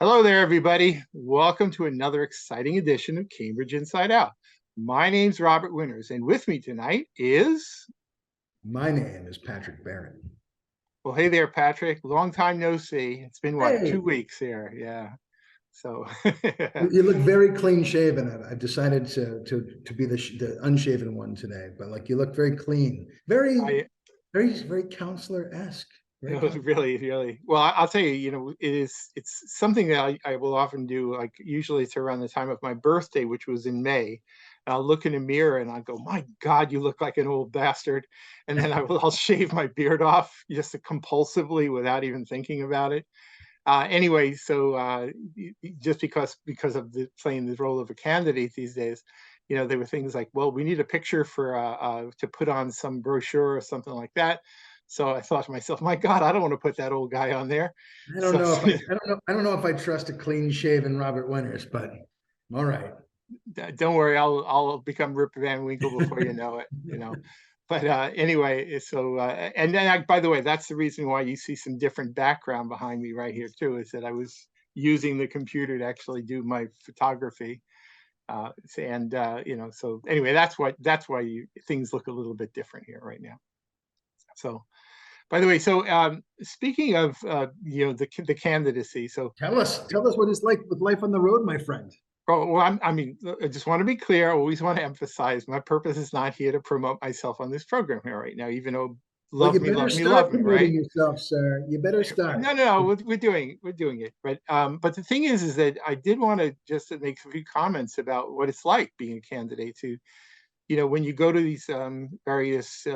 Hello there, everybody. Welcome to another exciting edition of Cambridge Inside Out. My name's Robert Winters, and with me tonight is, My name is Patrick Barrett. well, hey there, Patrick. Long time no see. It's been what, Hey, 2 weeks here? Yeah. So, you look very clean shaven. I've decided to be the unshaven one today, but like you look very clean, I very counselor-esque. Very counselor. really. Well, I'll tell you, it's something that I will often do. Like usually it's around the time of my birthday, which was in May. And I'll look in a mirror and I'll go, my God, you look like an old bastard. And then I'll shave my beard off just compulsively without even thinking about it. Anyway, so just because of playing the role of a candidate these days, there were things like, well, we need a picture for to put on some brochure or something like that. So I thought to myself, my God, I don't want to put that old guy on there. I don't So know if I don't know if I trust a clean shaven Robert Winters, but all right. don't worry, I'll become Rip Van Winkle before you know it. But anyway, so and then by the way, that's the reason why you see some different background behind me right here too, is that I was using the computer to actually do my photography. So anyway, that's why things look a little bit different here right now. So, by the way, so speaking of the candidacy, so Tell us what it's like with life on the road, my friend. oh, well, I just want to be clear. I always want to emphasize my purpose is not here to promote myself on this program here right now, even though Well, you better start love me, promoting right? yourself, sir. You better start. No, we're doing it. But the thing is that I did want to just to make a few comments about what it's like being a candidate to, when you go to these various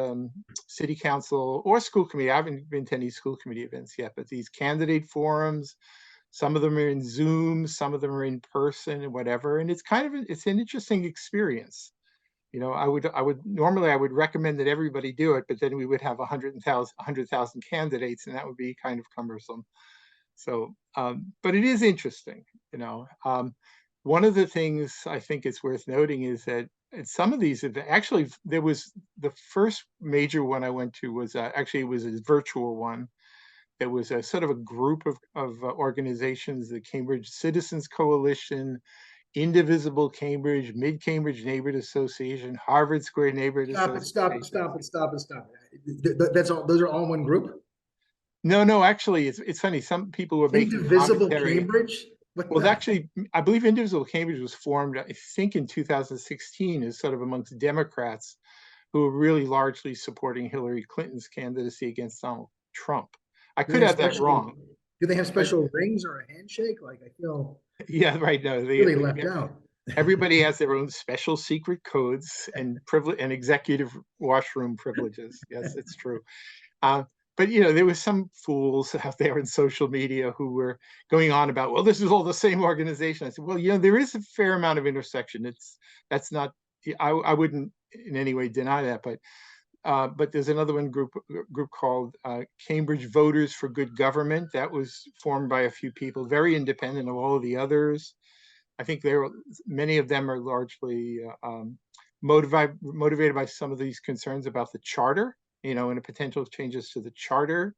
city council or school committee. I haven't been to any school committee events yet, but these candidate forums, some of them are in Zoom, some of them are in person and whatever. And it's an interesting experience. I would recommend that everybody do it, but then we would have 100,000 candidates, and that would be kind of cumbersome. So, but it is interesting, you know. One of the things I think it's worth noting is that at some of these, actually, there was the first major one I went to was actually it was a virtual one. There was a sort of a group of organizations, the Cambridge Citizens Coalition, Indivisible Cambridge, Mid Cambridge Neighborhood Association, Harvard Square Neighborhood Association. Stop it. That's all. Those are all one group. No, actually, it's funny. Some people were making Indivisible commentary. Cambridge. What Well, the? actually, I believe Indivisible Cambridge was formed, I think, in 2016 as sort of amongst Democrats who were really largely supporting Hillary Clinton's candidacy against Donald Trump. I Do they could have have that special? wrong, Do they have but special rings or a handshake? Like I feel yeah, right. No, really left out. everybody has their own special secret codes and privilege and executive washroom privileges. Yes, it's true. Uh, but there was some fools out there in social media who were going on about, well, this is all the same organization. I said, well, there is a fair amount of intersection. That's not. I wouldn't in any way deny that, but there's another group called Cambridge Voters for Good Government that was formed by a few people, very independent of all of the others. I think many of them are largely motivated by some of these concerns about the charter, and the potential changes to the charter,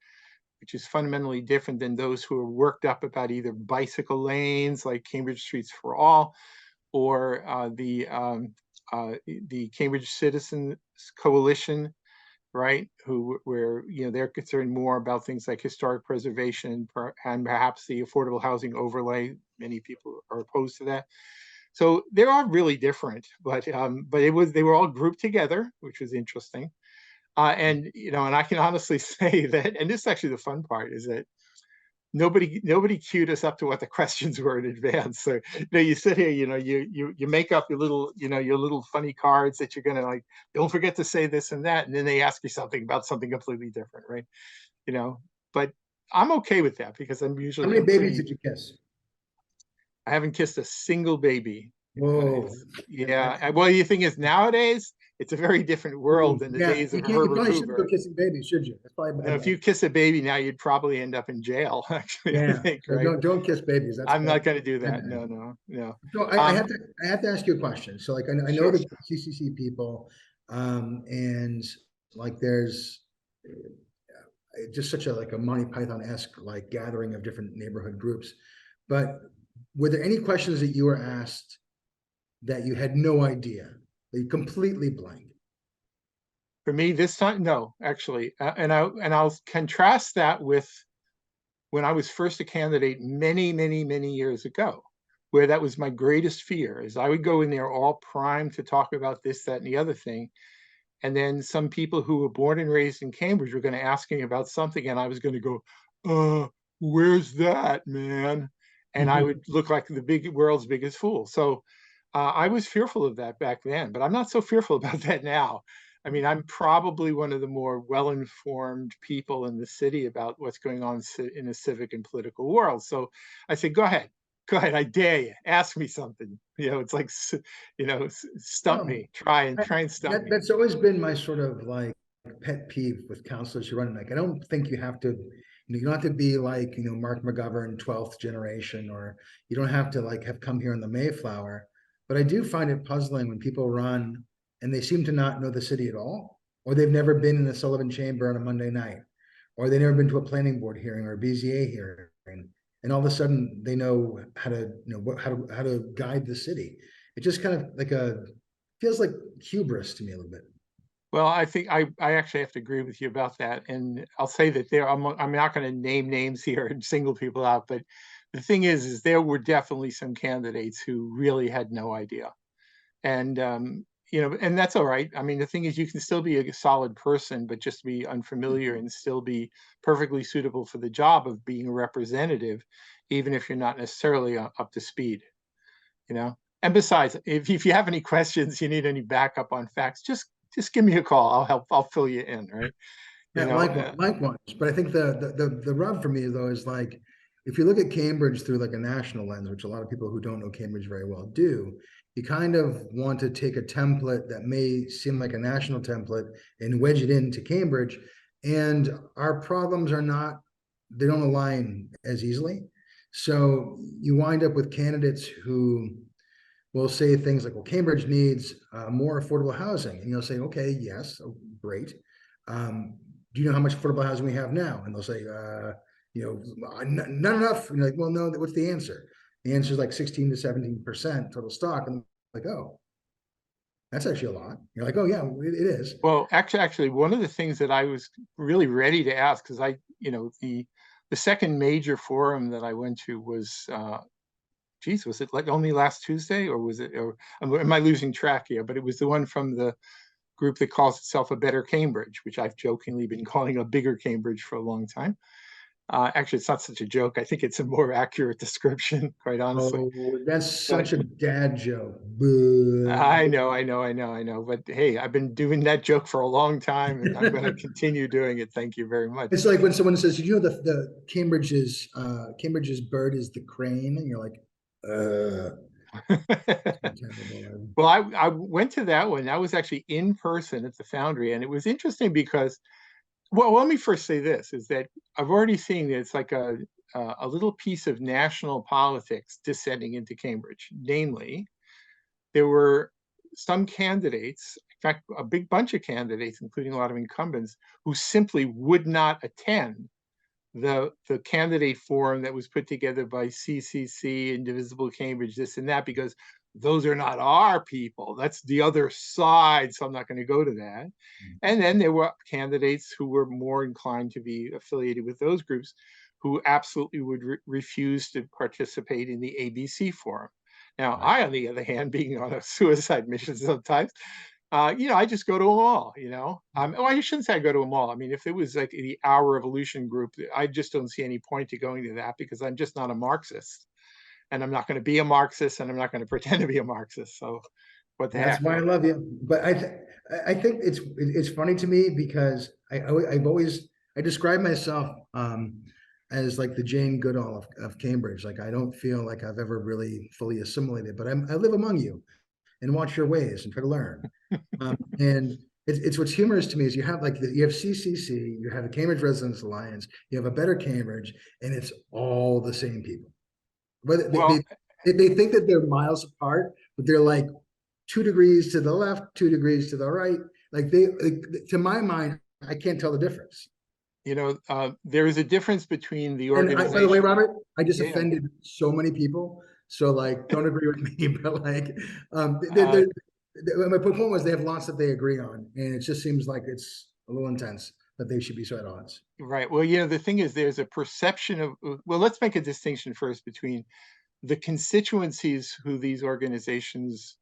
which is fundamentally different than those who are worked up about either bicycle lanes like Cambridge Streets for All or the Cambridge Citizens Coalition, right? Where they're concerned more about things like historic preservation and perhaps the affordable housing overlay. Many people are opposed to that. So they're all really different, but they were all grouped together, which was interesting. And I can honestly say that, and this is actually the fun part, is that nobody queued us up to what the questions were in advance. So you sit here, you make up your little funny cards that you're gonna like. Don't forget to say this and that, and then they ask you something about something completely different, right? You know, but I'm okay with that because How many I'm babies pretty. did you kiss? I haven't kissed a single baby. Whoa. Yeah. Well, the thing is, nowadays it's a very different world than the Yeah, days of you Herbert probably shouldn't go Hoover. kissing babies, should you? That's probably If you kiss a baby now, you'd probably end up in jail. Actually, I yeah. think, So right? don't kiss babies. I'm That's not going to do my that. bad. No. So Um, I have to ask you a question. So like I know sure. the CCC people, and like there's just such a like a Monty Python-esque like gathering of different neighborhood groups. but were there any questions that you were asked that you had no idea, that you completely blank? For me this time, no, actually. And I'll contrast that with when I was first a candidate many, many, many years ago, where that was my greatest fear, is I would go in there all primed to talk about this, that, and the other thing. And then some people who were born and raised in Cambridge were going to ask me about something, and I was going to go, where's that, man? And I would look like the big world's biggest fool. So I was fearful of that back then, but I'm not so fearful about that now. I mean, I'm probably one of the more well-informed people in the city about what's going on in the civic and political world. So I said, go ahead, I dare you, ask me something. It's like, stump No, me, try and stump me. that's always been my sort of like pet peeve with counselors who run. Like, I don't think you have to, you don't have to be like, Mark McGovern, 12th generation, or you don't have to like have come here in the Mayflower. But I do find it puzzling when people run and they seem to not know the city at all, or they've never been in the Sullivan Chamber on a Monday night, or they've never been to a planning board hearing or a BZA hearing, and all of a sudden they know how to, how to guide the city. It just kind of like feels like hubris to me a little bit. Well, I think I actually have to agree with you about that. And I'll say that I'm not going to name names here and single people out, but the thing is there were definitely some candidates who really had no idea. And, and that's all right. I mean, the thing is, you can still be a solid person, but just be unfamiliar and still be perfectly suitable for the job of being a representative, even if you're not necessarily up to speed, you know? And besides, if you have any questions, you need any backup on facts, just give me a call. I'll help. I'll fill you in, right? You Yeah, know, likewise. But I think the rub for me though is like, if you look at Cambridge through like a national lens, which a lot of people who don't know Cambridge very well do, you kind of want to take a template that may seem like a national template and wedge it into Cambridge. And our problems are not, they don't align as easily. So you wind up with candidates who will say things like, well, Cambridge needs more affordable housing. And you'll say, okay, yes, oh, great. Do you know how much affordable housing we have now? And they'll say, not enough. And you're like, well, no, what's the answer? The answer is like 16 to 17% total stock. And I'm like, oh, that's actually a lot. You're like, oh yeah, it is. well, actually, one of the things that I was really ready to ask, because the second major forum that I went to was, geez, was it like only last Tuesday, or was it, or am I losing track here? But it was the one from the group that calls itself a Better Cambridge, which I've jokingly been calling a bigger Cambridge for a long time. Actually, it's not such a joke. I think it's a more accurate description, quite honestly. Oh, that's But such a dad joke. Boo. I know. But hey, I've been doing that joke for a long time, and I'm going to continue doing it. Thank you very much. It's like when someone says, "Did you know the Cambridge's bird is the crane?" And you're like, terrible. Well, I went to that one. I was actually in person at the Foundry, and it was interesting because, well, let me first say this, is that I've already seen that it's like a little piece of national politics descending into Cambridge. Namely, there were some candidates, in fact, a big bunch of candidates, including a lot of incumbents, who simply would not attend the candidate forum that was put together by CCC, Indivisible Cambridge, this and that, because those are not our people. That's the other side, so I'm not going to go to that. And then there were candidates who were more inclined to be affiliated with those groups who absolutely would refuse to participate in the ABC forum. Now, Right. I, on the other hand, being on a suicide mission sometimes, I just go to them all, well, I shouldn't say I go to them all. I mean, if it was like the Our Revolution group, I just don't see any point to going to that, because I'm just not a Marxist, and I'm not going to be a Marxist, and I'm not going to pretend to be a Marxist. So what the That's heck? why I love you. But I think it's funny to me because I've always, I describe myself as like the Jane Goodall of Cambridge. Like, I don't feel like I've ever really fully assimilated, but I live among you and watch your ways and try to learn. And it's what's humorous to me is you have like you have CCC, you have the Cambridge Residents Alliance, you have a Better Cambridge, and it's all the same people. But Well, they think that they're miles apart, but they're like 2 degrees to the left, 2 degrees to the right. Like to my mind, I can't tell the difference. There is a difference between the And by the way, organization. Robert, I just Yeah. offended so many people. So like, don't agree with me, but like, Uh, my point was they have lots that they agree on, and it just seems like it's a little intense that they should be so at odds. right. Well, the thing is, there's a perception of, well, let's make a distinction first between the constituencies who these organizations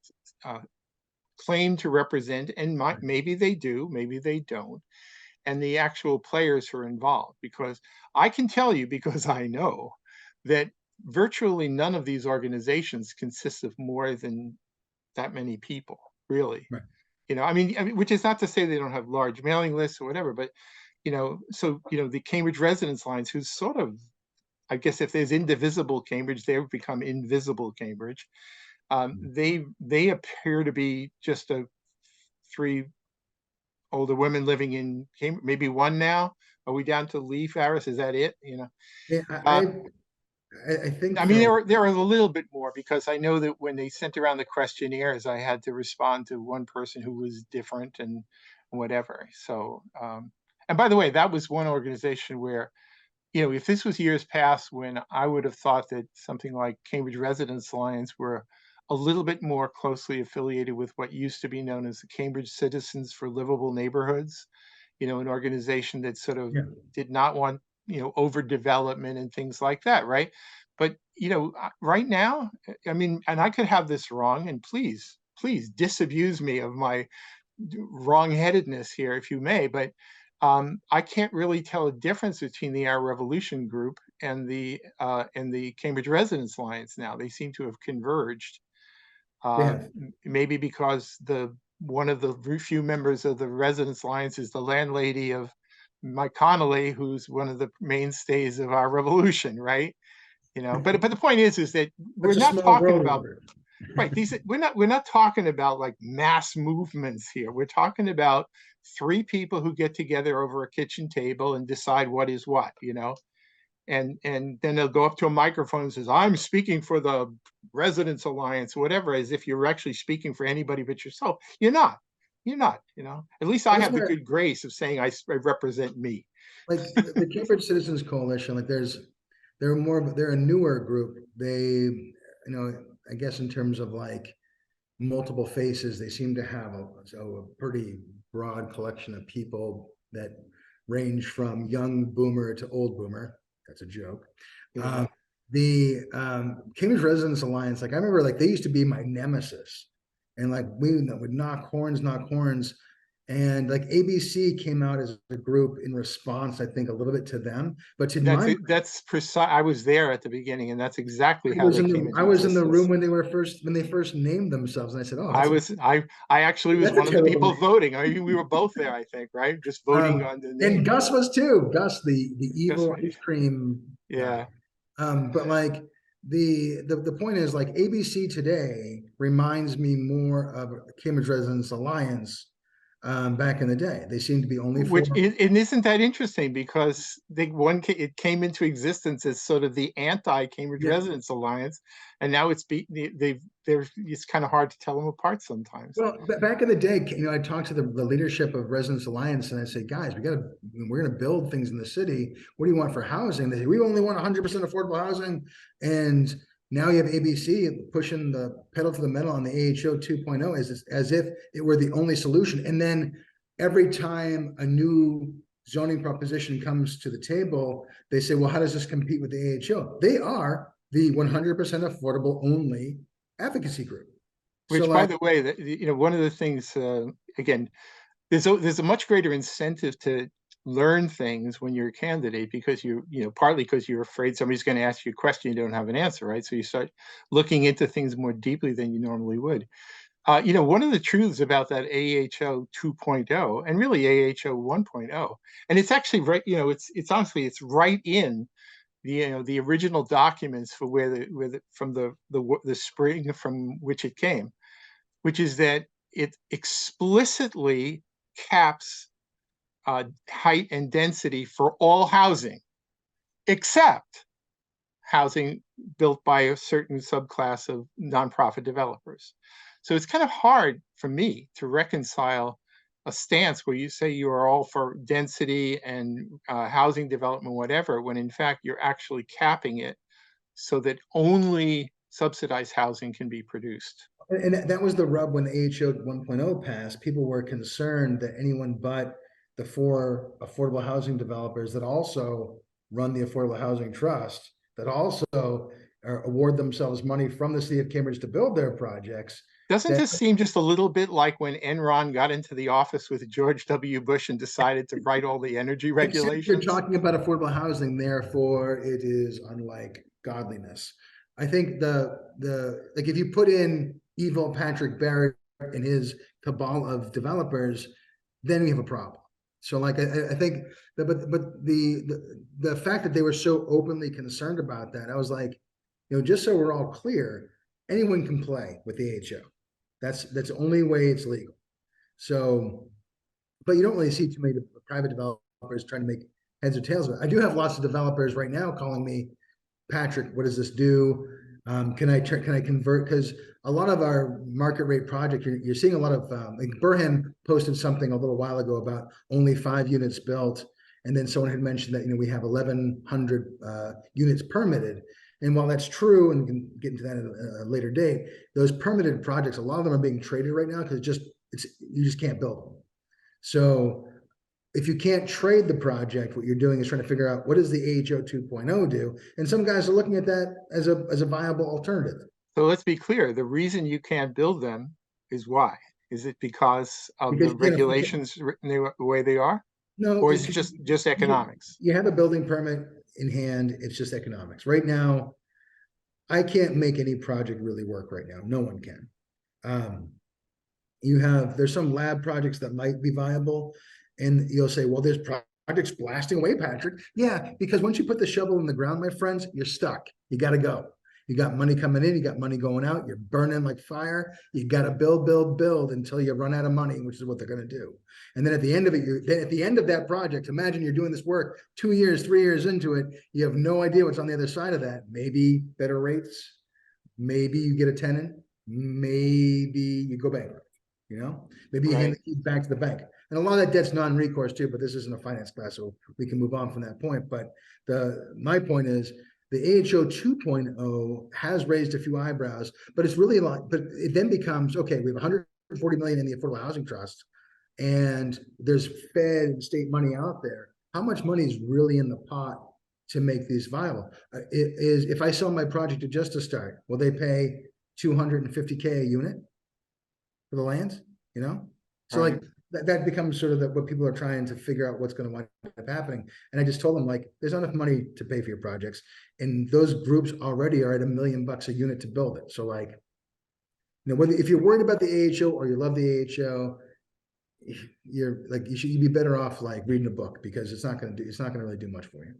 uh, claim to represent, and maybe they do, maybe they don't, and the actual players who are involved. Because I can tell you, because I know that virtually none of these organizations consist of more than that many people, really. Right. Which is not to say they don't have large mailing lists or whatever, but the Cambridge Residence Alliance, who's sort of, I guess, if there's indivisible Cambridge, they've become invisible Cambridge. They appear to be just three older women living in Cambridge, maybe one now. Are we down to Lee Farris? Is that it? Yeah, Uh, I think I mean, though, there are a little bit more, because I know that when they sent around the questionnaires, I had to respond to one person who was different and whatever. So, and by the way, that was one organization where, if this was years past, when I would have thought that something like Cambridge Residence Alliance were a little bit more closely affiliated with what used to be known as the Cambridge Citizens for Livable Neighborhoods, an organization that sort of yeah, did not want, overdevelopment and things like that, right? But, right now, I mean, and I could have this wrong, and please disabuse me of my wrongheadedness here, if you may, but I can't really tell a difference between the Our Revolution group and the Cambridge Residence Alliance now. They seem to have converged. they Uh, have. Maybe because the one of the few members of the Residence Alliance is the landlady of Mike Connolly, who's one of the mainstays of Our Revolution, right? But the point is that we're It's a not small talking world, about. Robert. Right. We're not talking about like mass movements here. We're talking about three people who get together over a kitchen table and decide what is what. And then they'll go up to a microphone and says, "I'm speaking for the Residents Alliance," whatever, as if you're actually speaking for anybody but yourself. You're not. You're not. At least I That's have the where, good grace of saying I represent me. like, the Cambridge Citizens Coalition, like, they're a newer group. I guess in terms of like multiple faces, they seem to have a pretty broad collection of people that range from young boomer to old boomer. That's a joke. Yeah. Um, the Cambridge Residents Alliance, like, I remember, like, they used to be my nemesis, and like we would knock horns, and like ABC came out as a group in response, I think, a little bit to them, but to That's my that's precise. I was there at the beginning, and that's exactly how they came I into was in the room existence. when they first named themselves, and I said, "Oh, I actually was that's a one of the terrible people name." voting. I mean, we were both there, I think, right? Just voting on the And name. Gus was too. Gus, the Just evil ice cream guy. yeah. But like, the point is, like, ABC today reminds me more of Cambridge Residents Alliance back in the day. They seem to be only for Which is, and isn't that interesting? Because it came into existence as sort of the anti-Cambridge yeah. Residents Alliance, and now it's kind of hard to tell them apart sometimes. Well, back in the day, I talked to the leadership of Residents Alliance, and I say, guys, we're gonna build things in the city. What do you want for housing? They say, we only want 100% affordable housing. And now you have ABC pushing the pedal to the metal on the AHO 2.0 as if it were the only solution. And then every time a new zoning proposition comes to the table, they say, well, how does this compete with the AHO? They are the 100% affordable only advocacy group. So Which, by like, the way, that one of the things, again, there's a much greater incentive to learn things when you're a candidate, because partly because you're afraid somebody's going to ask you a question you don't have an answer, right? So you start looking into things more deeply than you normally would. One of the truths about that AHO 2.0 and really AHO 1.0, and it's actually right, it's honestly, it's right in the original documents for from the spring from which it came, which is that it explicitly caps height and density for all housing, except housing built by a certain subclass of nonprofit developers. So it's kind of hard for me to reconcile a stance where you say you are all for density and housing development, whatever, when in fact you're actually capping it so that only subsidized housing can be produced. And that was the rub when the AHO 1.0 passed. People were concerned that anyone but the four affordable housing developers that also run the Affordable Housing Trust, that also award themselves money from the city of Cambridge to build their projects, Doesn't that this seem just a little bit like when Enron got into the office with George W. Bush and decided to write all the energy except you're regulations? talking about affordable housing, therefore it is unlike godliness. I think the like if you put in evil Patrick Barrett and his cabal of developers, then we have a problem. So like I think that, but the fact that they were so openly concerned about that, I was like, just so we're all clear, anyone can play with the AHO. That's the only way it's legal. So, but you don't really see too many private developers trying to make heads or tails of it. I do have lots of developers right now calling me, Patrick, what does this do? Can I convert? Because a lot of our market rate project, you're seeing a lot of like Burham posted something a little while ago about only 5 units built, and then someone had mentioned that we have 1,100 units permitted. And while that's true, and we can get into that at a later date, those permitted projects, a lot of them are being traded right now because you just can't build them. So if you can't trade the project, what you're doing is trying to figure out what does the AHO 2.0 do? And some guys are looking at that as a viable alternative. So let's be clear, the reason you can't build them is why? Is it because of Because the you can't afford to, regulations written the way they are? no, Or is it just economics? you have a building permit in hand. It's just economics. Right now, I can't make any project really work right now. No one can. Um, there's some lab projects that might be viable, and you'll say, well, there's projects blasting away, Patrick. Yeah, because once you put the shovel in the ground, my friends, you're stuck. You got to go. You got money coming in, you got money going out, you're burning like fire. You got to build until you run out of money, which is what they're going to do. And then at the end of it, at the end of that project, imagine you're doing this work 2 years, 3 years into it. You have no idea what's on the other side of that. Maybe better rates, maybe you get a tenant, maybe you go bankrupt. Maybe you hand the keys back to the bank. And a lot of that debt's non-recourse too, but this isn't a finance class, so we can move on from that point. But my point is the AHO 2.0 has raised a few eyebrows, but it's really but it then becomes, okay, we have 140 million in the Affordable Housing Trust, and there's Fed and state money out there. How much money is really in the pot to make these viable? If I sell my project to Just to Start, will they pay $250K a unit for the lands, So like that becomes sort of what people are trying to figure out what's going to wind up happening. And I just told them, like, there's not enough money to pay for your projects. And those groups already are at $1 million a unit to build it. So like, whether if you're worried about the AHO or you love the AHO, you'd be better off like reading a book, because it's not going to really do much for you.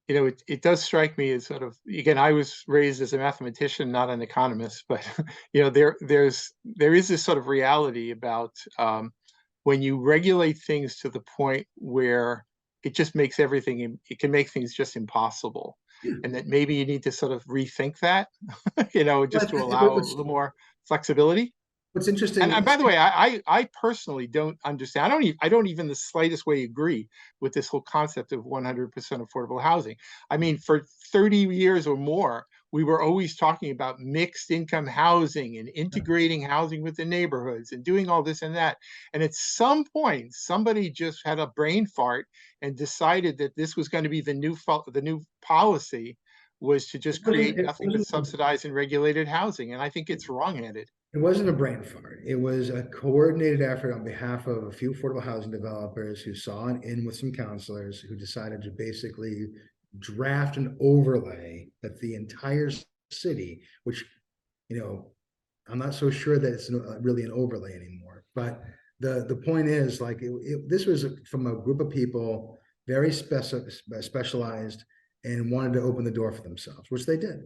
It does strike me as sort of, again, I was raised as a mathematician, not an economist, but there is this sort of reality about when you regulate things to the point where it just makes it can make things just impossible. And that maybe you need to sort of rethink that, just to allow a little more flexibility. What's interesting, And by the way, I personally don't understand. I don't even the slightest way agree with this whole concept of 100% affordable housing. I mean, for 30 years or more, we were always talking about mixed income housing and integrating housing with the neighborhoods and doing all this and that. And at some point, somebody just had a brain fart and decided that this was going to be the new policy, was to just create nothing but subsidized and regulated housing. And I think it's wrong-headed. It wasn't a brain fart. It was a coordinated effort on behalf of a few affordable housing developers who saw an in with some counselors who decided to basically draft an overlay that the entire city, which, I'm not so sure that it's really an overlay anymore. But the point is, like, this was from a group of people very specialized and wanted to open the door for themselves, which they did.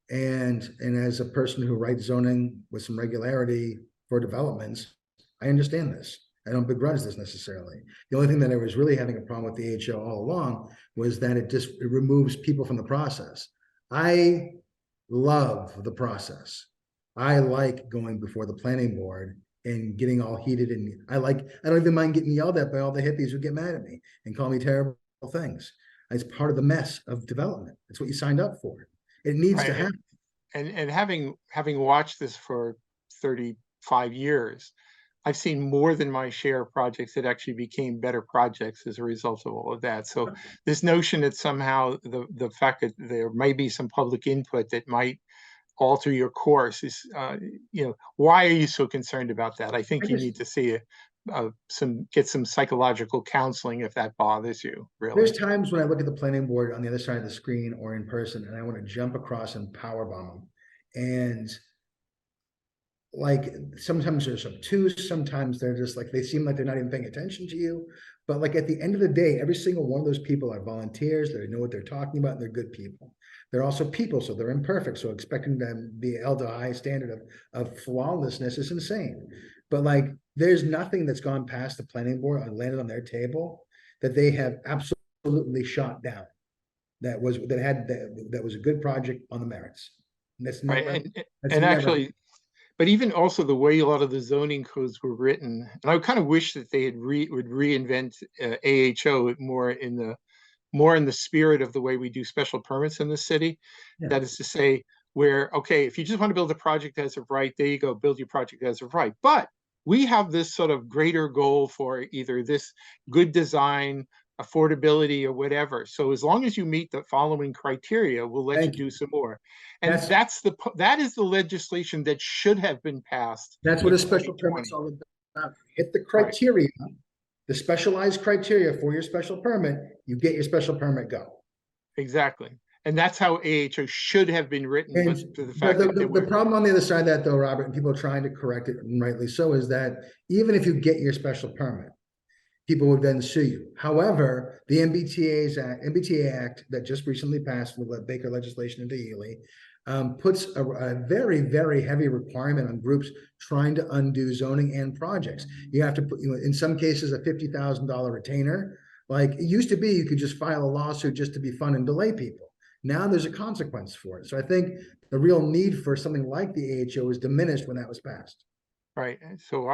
And as a person who writes zoning with some regularity for developments, I understand this. I don't begrudge this necessarily. The only thing that I was really having a problem with the HO all along was that it removes people from the process. I love the process. I like going before the planning board and getting all heated. And I don't even mind getting yelled at by all the hippies who get mad at me and call me terrible things. It's part of the mess of development. It's what you signed up for. It needs to Right. happen. And having watched this for 35 years, I've seen more than my share of projects that actually became better projects as a result of all of that. So this notion that somehow the fact that there may be some public input that might alter your course is, why are you so concerned about that? I I think you just need to see get some psychological counseling if that bothers you, There's really. times when I look at the planning board on the other side of the screen or in person, and I want to jump across and power bomb them. And like sometimes they're obtuse, sometimes they're just like they seem like they're not even paying attention to you. But like at the end of the day, every single one of those people are volunteers. They know what they're talking about, and they're good people. They're also people, so they're imperfect. So expecting them to be held to a high standard of flawlessness is insane. But like there's nothing that's gone past the planning board and landed on their table that they have absolutely shot down. That was a good project on the merits. And Right. And that's and never actually, but even also the way a lot of the zoning codes were written, and I kind of wish that they would reinvent AHO more in the spirit of the way we do special permits in the city. yeah. That is to say, where, okay, if you just want to build a project as of right, there you go, build your project as of right. But we have this sort of greater goal for either this good design, affordability, or whatever. So as long as you meet the following criteria, we'll let you Thank you. do some more. And That's that is the legislation that should have been passed that's what in a special permit's 2020. all about. Hit the Right. criteria, the specialized criteria for your special permit, you get your special permit, go. Exactly. And that's how AHO should have been written, but And for the but fact that there the were, problem on the other side of that though, Robert, and people are trying to correct it, and rightly so, is that even if you get your special permit, people would then sue you. However, the MBTA Act that just recently passed with Baker legislation into Ely puts a very, very heavy requirement on groups trying to undo zoning and projects. You have to put, in some cases, a $50,000 retainer. Like it used to be, you could just file a lawsuit just to be fun and delay people. Now there's a consequence for it. So I think the real need for something like the AHO is diminished when that was passed. right. So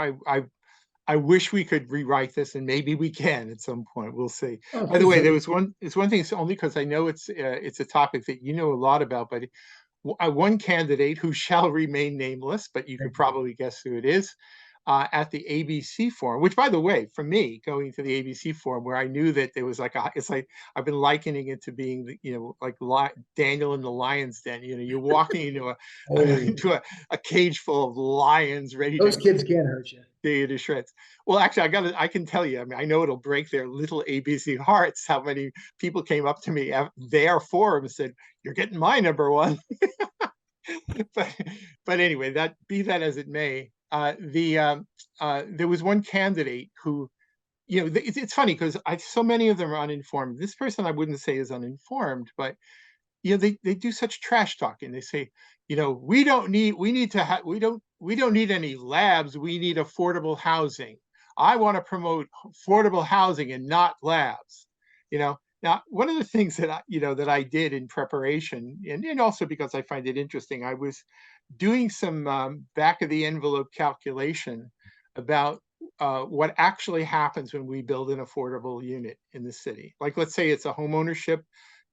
I wish we could rewrite this, and maybe we can at some point. We'll see. Oh, By the please way, do. it's one thing, it's only because I know it's a topic that you know a lot about, but one candidate who shall remain nameless, but you could probably guess who it is, at the ABC forum, which by the way, for me, going to the ABC forum where I knew that there was it's like, I've been likening it to being, like Daniel in the lion's den. You're walking into Oh, into a cage full of lions ready to those kids can't hurt you. tear you to shreds. Well, actually, I can tell you, I mean, I know it'll break their little ABC hearts how many people came up to me at their forum and said, "You're getting my number one." but but anyway, that be that as it may, there was one candidate who, it's funny because so many of them are uninformed. This person I wouldn't say is uninformed, but they do such trash talking. They say, we don't need any labs. We need affordable housing. I want to promote affordable housing and not labs. Now, one of the things that I did in preparation, and also because I find it interesting, I was doing some back of the envelope calculation about what actually happens when we build an affordable unit in the city. Like, let's say it's a home ownership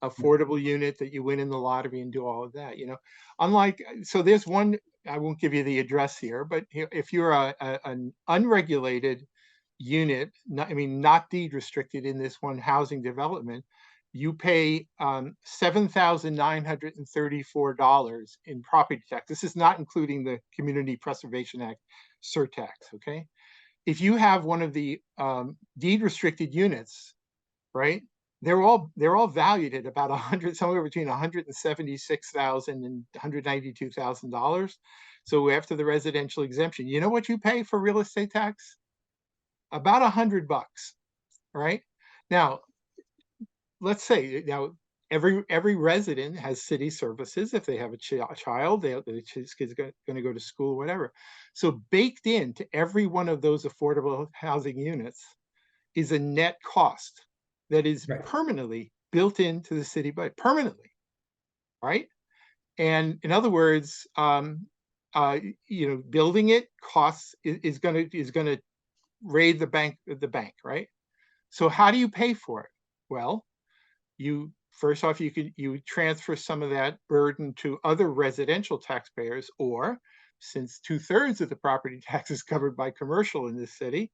affordable unit that you win in the lottery and do all of that. Unlike, so there's one, I won't give you the address here, but if you're an unregulated unit, not deed restricted in this one housing development, you pay $7,934 in property tax. This is not including the Community Preservation Act surtax. Okay, if you have one of the deed restricted units, right? They're all valued at about somewhere between $176,000 and $192,000. So after the residential exemption, you know what you pay for real estate tax? About $100, right? Now, let's say every resident has city services. If they have a child, the kid's going to go to school, whatever. So baked into every one of those affordable housing units is a net cost that is Right. permanently built into the city budget, permanently, right? And in other words, building it costs is gonna raid the bank, right? So how do you pay for it? Well, you first off, you transfer some of that burden to other residential taxpayers, or since 2/3 of the property tax is covered by commercial in this city,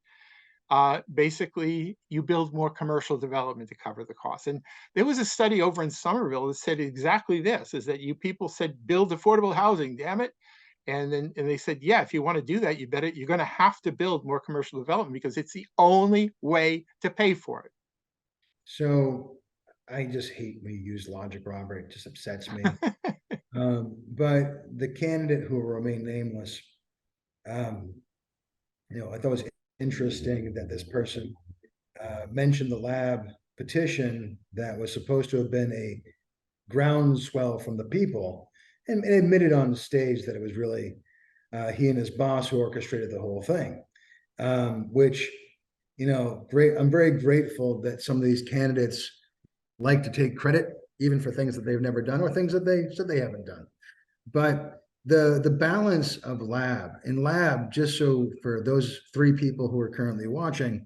basically you build more commercial development to cover the costs. And there was a study over in Somerville that said exactly this: is that you people said build affordable housing, damn it. And they said, yeah, if you want to do that, you're going to have to build more commercial development because it's the only way to pay for So I just hate when you use logic, Robert. It just upsets me. But the candidate who will remain nameless, um, I thought it was interesting that this person mentioned the lab petition that was supposed to have been a groundswell from the people, and admitted on the stage that it was really he and his boss who orchestrated the whole thing. Which, great. I'm very grateful that some of these candidates like to take credit, even for things that they've never done or things that they said they haven't done. But the balance of lab, just so for those three people who are currently watching,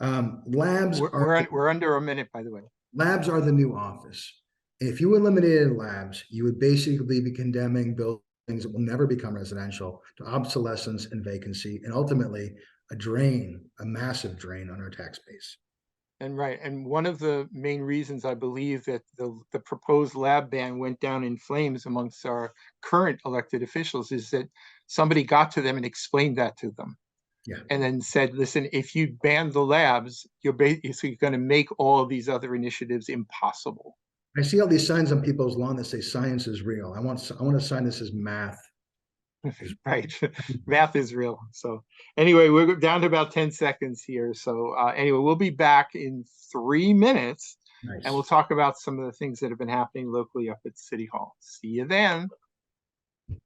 it. We're under a minute, by the way. labs are the new office. If you eliminated labs, you would basically be condemning buildings that will never become residential to obsolescence and vacancy, and ultimately a massive drain on our tax base. And right, and one of the main reasons I believe that the proposed lab ban went down in flames amongst our current elected officials is that somebody got to them and explained that to them, Yeah. and then said, listen, if you ban the labs, you're basically going to make all of these other initiatives impossible. I see all these signs on people's lawn that say science is real. I want to sign this as math. Right. Math is real. So anyway, we're down to about 10 seconds here. So anyway, we'll be back in 3 minutes, Nice. and we'll talk about some of the things that have been happening locally up at City Hall. See you then.